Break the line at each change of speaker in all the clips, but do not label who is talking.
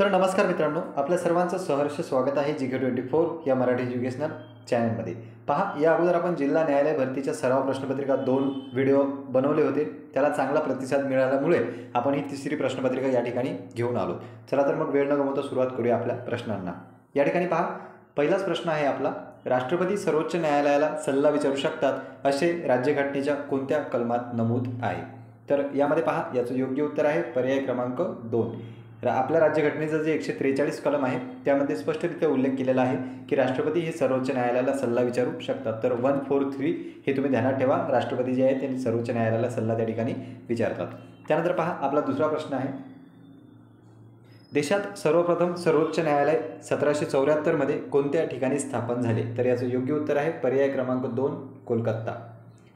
तर नमस्कार मित्रांनो, आपल्या सर्वांचं सहर्ष स्वागत आहे GK24 या मराठी एज्युकेशनल चॅनलमध्ये. पहा, या अगोदर आपण जिल्हा न्यायालय भरतीच्या सराव प्रश्नपत्रिका 2 व्हिडिओ बनवले होते. त्याला चांगला प्रतिसाद मिळाल्यामुळे आपण ही तिसरी प्रश्नपत्रिका या ठिकाणी घेऊन आलो. चला तर मग वेळ न गमावता सुरुवात करूया आपल्या प्रश्नांना. या ठिकाणी पहा, पहिलाच प्रश्न आहे आपला, राष्ट्रपती सर्वोच्च न्यायालयाला सल्ला विचारू शकतात असे राज्यघटनेच्या कोणत्या कलमात नमूद आहे? तर यामध्ये पहा, याचं योग्य उत्तर आहे पर्याय क्रमांक 2. आपल्या राज्यघटनेचं जे 143 कलम आहे त्यामध्ये स्पष्टरित्या उल्लेख केलेला आहे की राष्ट्रपती हे सर्वोच्च न्यायालयाला सल्ला विचारू शकतात. तर 143 हे तुम्ही ध्यानात ठेवा. राष्ट्रपती जे आहेत त्यांनी सर्वोच्च न्यायालयाला सल्ला त्या ठिकाणी विचारतात. त्यानंतर पहा, आपला दुसरा प्रश्न आहे, देशात सर्वप्रथम सर्वोच्च न्यायालय 1774 मध्ये कोणत्या ठिकाणी स्थापन झाले? तर याचं योग्य उत्तर आहे पर्याय क्रमांक 2, कोलकाता.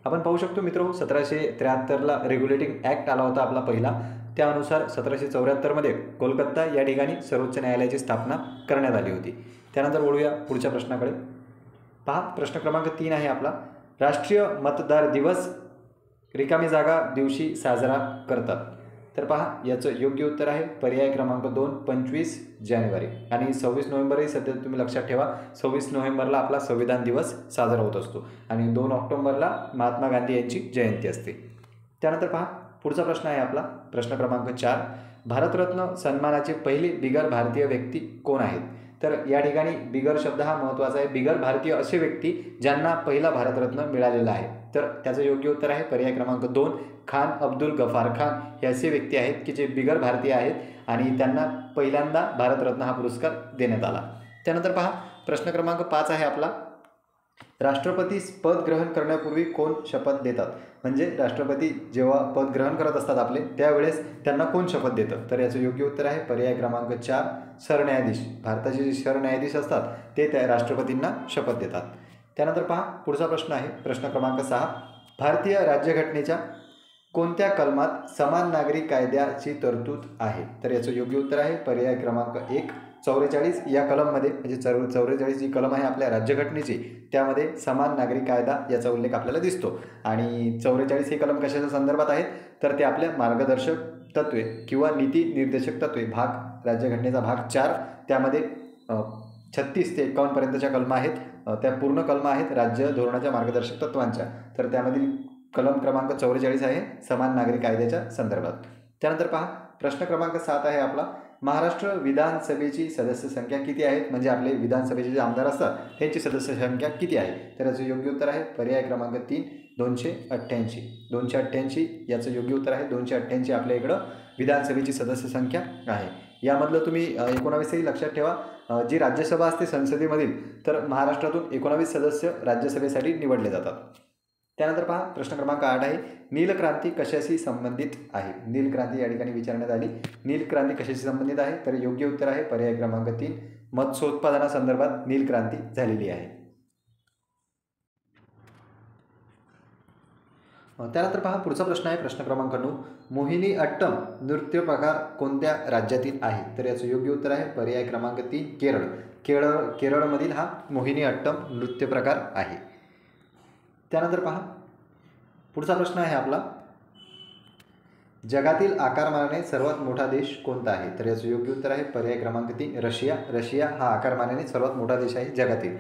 आपण पाहू शकतो मित्र, 1773ला रेग्युलेटिंग ॲक्ट आला होता आपला पहिला. त्यानुसार 1774 मध्ये कोलकाता या ठिकाणी सर्वोच्च न्यायालयाची स्थापना करण्यात आली होती. त्यानंतर वळूया पुढच्या प्रश्नाकडे. पहा, प्रश्न क्रमांक 3 आहे आपला, राष्ट्रीय मतदार दिवस रिकामी जागा दिवशी साजरा करतात? तर पहा, याचं योग्य उत्तर आहे पर्याय क्रमांक 2, 25 जानेवारी. आणि 26 नोव्हेंबरही सध्या तुम्ही लक्षात ठेवा, 26 नोव्हेंबरला आपला संविधान दिवस साजरा होत असतो आणि 2 ऑक्टोबरला महात्मा गांधी यांची जयंती असते. त्यानंतर पहा, पुढचा प्रश्न आहे आपला, प्रश्न क्रमांक 4, भारतरत्न सन्मानाचे पहिले बिगर भारतीय व्यक्ती कोण आहेत? तर या ठिकाणी बिगर शब्द हा महत्त्वाचा आहे. बिगर भारतीय असे व्यक्ती ज्यांना पहिला भारतरत्न मिळालेला आहे. तर त्याचं योग्य उत्तर आहे पर्याय क्रमांक 2, खान अब्दुल गफार खान हे असे व्यक्ती आहेत की जे बिगर भारतीय आहेत आणि त्यांना पहिल्यांदा भारतरत्न हा पुरस्कार देण्यात आला. त्यानंतर पहा, प्रश्न क्रमांक 5 आहे आपला, राष्ट्रपती पद ग्रहण करण्यापूर्वी कोण शपथ देतात? म्हणजे राष्ट्रपती जेव्हा पद ग्रहण करत असतात आपले त्यावेळेस त्यांना कोण शपथ देतं? तर याचं योग्य उत्तर आहे पर्याय क्रमांक 4, सरन्यायाधीश. भारताचे जे सरन्यायाधीश असतात ते त्या राष्ट्रपतींना शपथ देतात. त्यानंतर पहा, पुढचा प्रश्न आहे, प्रश्न क्रमांक 6, भारतीय राज्यघटनेच्या कोणत्या कलमात समान नागरी कायद्याची तरतूद आहे? तर याचं योग्य उत्तर आहे पर्याय क्रमांक 1, 44 या कलममध्ये, म्हणजे 44 जी कलम आहे आपल्या राज्यघटनेची त्यामध्ये समान नागरी कायदा याचा उल्लेख आपल्याला दिसतो. आणि 44 हे कलम कशाच्या संदर्भात आहेत? तर ते आपल्या मार्गदर्शक तत्त्वे किंवा नीती निर्देशक तत्त्वे भाग, राज्यघटनेचा भाग 4 त्यामध्ये 36 ते 51 पर्यंतच्या कलम आहेत. त्या पूर्ण कलम आहेत राज्य धोरणाच्या मार्गदर्शक तत्त्वांच्या. तर त्यामधील कलम क्रमांक 44 आहे समान नागरी कायद्याच्या संदर्भात. त्यानंतर पहा, प्रश्न क्रमांक 7 आहे आपला, महाराष्ट्र विधानसभेची सदस्य संख्या किती आहेत? म्हणजे आपले विधानसभेचे जे आमदार असतात त्यांची सदस्य संख्या किती आहे? तर याचं योग्य उत्तर आहे पर्याय क्रमांक 3, 288. 288 याचं योग्य उत्तर आहे. 288 आपल्या इकडं विधानसभेची सदस्य संख्या आहे. यामधलं तुम्ही 19ही लक्षात ठेवा. जी राज्यसभा असते संसदेमधील, तर महाराष्ट्रातून 19 सदस्य राज्यसभेसाठी निवडले जातात. त्यानंतर पहा, प्रश्न क्रमांक 8 आहे, नीलक्रांती कशाशी संबंधित आहे? नीलक्रांती या ठिकाणी विचारण्यात आली. नीलक्रांती कशाशी संबंधित आहे? तर योग्य उत्तर आहे पर्याय क्रमांक 3, मत्स्योत्पादनासंदर्भात नीलक्रांती झालेली आहे. त्यानंतर पहा, पुढचा प्रश्न आहे, प्रश्न क्रमांक 9, मोहिनी अट्टम नृत्य प्रकार कोणत्या राज्यातील आहे? तर याचं योग्य उत्तर आहे पर्याय क्रमांक 3, केरळ. केरळमधील हा मोहिनी अट्टम नृत्य प्रकार आहे. त्यानंतर पहा, पुढचा प्रश्न आहे आपला, जगातील आकारमानाने सर्वात मोठा देश कोणता आहे? तर याचं योग्य उत्तर आहे पर्याय क्रमांक 3, रशिया. रशिया हा आकारमानाने सर्वात मोठा देश आहे जगातील.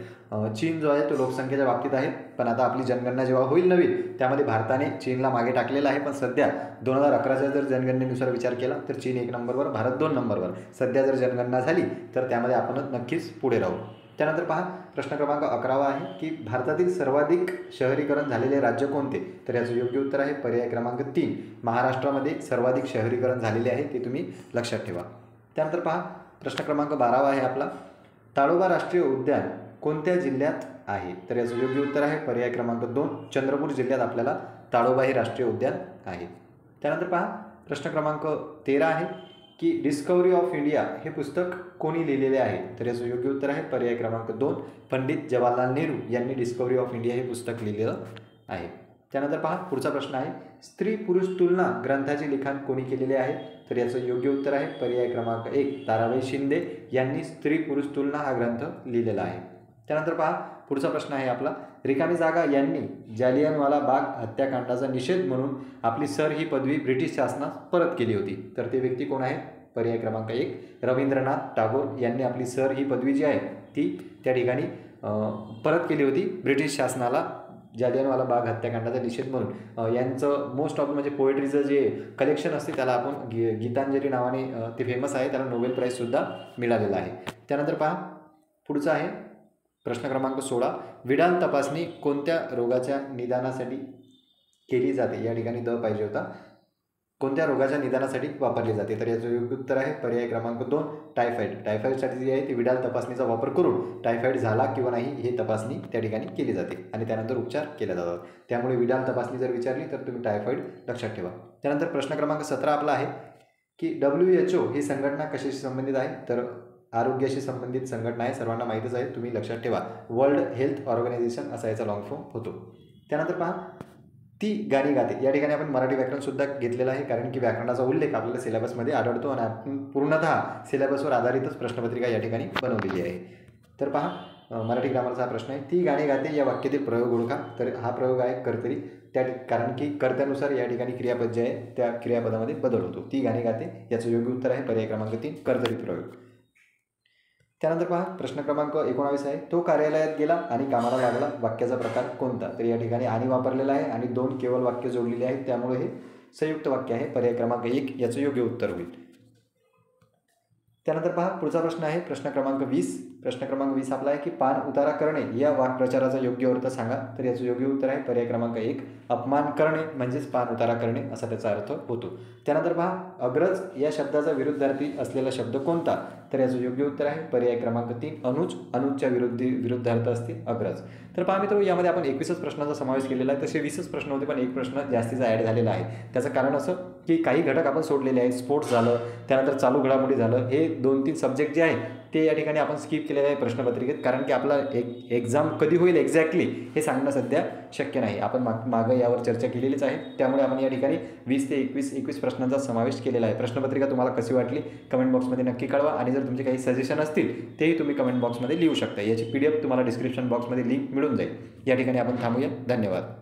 चीन जो आहे तो लोकसंख्येच्या बाबतीत आहे, पण आता आपली जनगणना जेव्हा होईल नवीन त्यामध्ये भारताने चीनला मागे टाकलेला आहे. पण सध्या 2011च्या जर जनगणनेनुसार विचार केला तर चीन 1 नंबरवर, भारत 2 नंबरवर. सध्या जर जनगणना झाली तर त्यामध्ये आपण नक्कीच पुढे राहू. त्यानंतर पहा, प्रश्न क्रमांक 11 आहे की भारतातील सर्वाधिक शहरीकरण झालेले राज्य कोणते? तर याचं योग्य उत्तर आहे पर्याय क्रमांक 3, महाराष्ट्रामध्ये सर्वाधिक शहरीकरण झालेले आहे, ते तुम्ही लक्षात ठेवा. त्यानंतर पहा, प्रश्न क्रमांक 12 आहे आपला, ताडोबा राष्ट्रीय उद्यान कोणत्या जिल्ह्यात आहे? तर याचं योग्य उत्तर आहे पर्याय क्रमांक 2, चंद्रपूर जिल्ह्यात आपल्याला ताडोबा हे राष्ट्रीय उद्यान आहे. त्यानंतर पहा, प्रश्न क्रमांक 13 आहे की डिस्कवरी ऑफ इंडिया हे पुस्तक कोणी लिहिलेले आहे? तर याचं योग्य उत्तर आहे पर्याय क्रमांक 2, पंडित जवाहरलाल नेहरू यांनी डिस्कवरी ऑफ इंडिया हे पुस्तक लिहिलेलं आहे. त्यानंतर पहा, पुढचा प्रश्न आहे, स्त्री पुरुष तुलना ग्रंथाचे लिखाण कोणी केलेले आहे? तर याचं योग्य उत्तर आहे पर्याय क्रमांक 1, ताराबाई शिंदे यांनी स्त्री पुरुष तुलना हा ग्रंथ लिहिलेला आहे. त्यानंतर पहा, पुढचा प्रश्न आहे आपला, रिकामी जागा यांनी जालियनवाला बाग हत्याकांडाचा निषेध म्हणून आपली सर ही पदवी ब्रिटिश शासनास परत केली होती. तर ते व्यक्ती कोण आहेत? पर्याय क्रमांक 1 रवींद्रनाथ टागोर यांनी आपली सर ही पदवी जी आहे ती त्या ठिकाणी परत केली होती ब्रिटिश शासनाला जालियनवाला बाग हत्याकांडाचा निषेध म्हणून. यांचं मोस्ट ऑफ म्हणजे पोएट्रीचं जे कलेक्शन असते त्याला आपण गीतांजली नावाने ते फेमस आहे, त्याला नोबेल प्राईजसुद्धा मिळालेला आहे. त्यानंतर पहा पुढचा आहे प्रश्न क्रमांक 16 विडाल तपासणी कोणत्या रोगाच्या निदानासाठी केली जाते. या ठिकाणी द पाहिजे होता. कोणत्या रोगाच्या निदानासाठी वापरली जाते, तर याचं योग्य उत्तर आहे पर्याय क्रमांक 2 टायफॉईड. टायफॉईडसाठी जी आहे ती विडाल तपासणीचा वापर करून टायफॉईड झाला किंवा नाही हे तपासणी त्या ठिकाणी केली जाते आणि त्यानंतर उपचार केले जातात. त्यामुळे विडाल तपासणी जर विचारली तर तुम्ही टायफॉईड लक्षात ठेवा. त्यानंतर प्रश्न क्रमांक 17 आपला आहे की WHO ही संघटना कशाशी संबंधित आहे, तर आरोग्याशी संबंधित संघटना आहे, सर्वांना माहीतच आहे, तुम्ही लक्षात ठेवा. वर्ल्ड हेल्थ ऑर्गनायझेशन असा याचा लॉंग फॉर्म होतो. त्यानंतर पहा ती गाणी गाते. या ठिकाणी आपण मराठी व्याकरणसुद्धा घेतलेलं आहे, कारण की व्याकरणाचा उल्लेख आपल्याला सिलेबसमध्ये आढळतो आणि आपण पूर्णतः सिलेबसवर आधारितच प्रश्नपत्रिका या ठिकाणी बनवलेली आहे. तर पहा मराठी ग्रामरचा हा प्रश्न आहे. ती गाणी गाते या वाक्यातील प्रयोग ओळखा. तर हा प्रयोग आहे कर्तरी, कारण की कर्त्यानुसार या ठिकाणी क्रियापद जे आहे त्या क्रियापदामध्ये बदल होतो. ती गाणी गाते याचं योग्य उत्तर आहे पर्याय क्रमांक 3 कर्तरी प्रयोग. त्यानंतर पहा प्रश्न क्रमांक 19 आहे तो कार्यालयात गेला आणि कामाला लागला वाक्याचा प्रकार कोणता. तर या ठिकाणी आणि वापरलेला आहे आणि 2 केवळ वाक्य जोडलेली आहेत, त्यामुळे हे संयुक्त वाक्य आहे. पर्याय क्रमांक 1 याचं योग्य उत्तर होईल. त्यानंतर पहा पुढचा प्रश्न आहे प्रश्न क्रमांक 20. प्रश्न क्रमांक 20 आपला आहे की पान उतारा करणे या वाक्प्रचाराचा योग्य अर्थ सांगा. तर याचं योग्य उत्तर आहे पर्याय क्रमांक 1 अपमान करणे म्हणजेच पान उतारा करणे असा त्याचा अर्थ होतो. त्यानंतर पहा अग्रज या शब्दाचा विरुद्धार्थी असलेला शब्द कोणता. तर याचं योग्य उत्तर आहे पर्याय क्रमांक 3 अनुज. अनुजच्या विरुद्धार्थ असते अग्रज. तर पहा मित्र यामध्ये आपण 21 प्रश्नांचा समावेश केलेला आहे. तसे 20 प्रश्न होते पण एक प्रश्न जास्तीचा ॲड झालेला आहे. त्याचं कारण असं की काही घटक आपण सोडलेले आहेत. स्पोर्ट्स झालं, त्यानंतर चालू घडामोडी झालं, हे 2-3 सब्जेक्ट जे आहे ते या ठिकाणी आपण स्किप केलेलं आहे प्रश्नपत्रिकेत, कारण की आपला एक्झाम कधी होईल एक्झॅक्टली हे सांगणं सध्या शक्य नाही. आपण मागं यावर चर्चा केलेलीच आहे, त्यामुळे आपण या ठिकाणी 20 ते 21 प्रश्नांचा समावेश केलेला आहे. प्रश्नपत्रिका तुम्हाला कशी वाटली कमेंट बॉक्समध्ये नक्की कळवा आणि जर तुमचे काही सजेशन असतील तेही तुम्ही कमेंट बॉक्समध्ये लिहू शकता. याची PDF तुम्हाला डिस्क्रिप्शन बॉक्समध्ये लिंक मिळून जाईल. या ठिकाणी आपण थांबूया. धन्यवाद.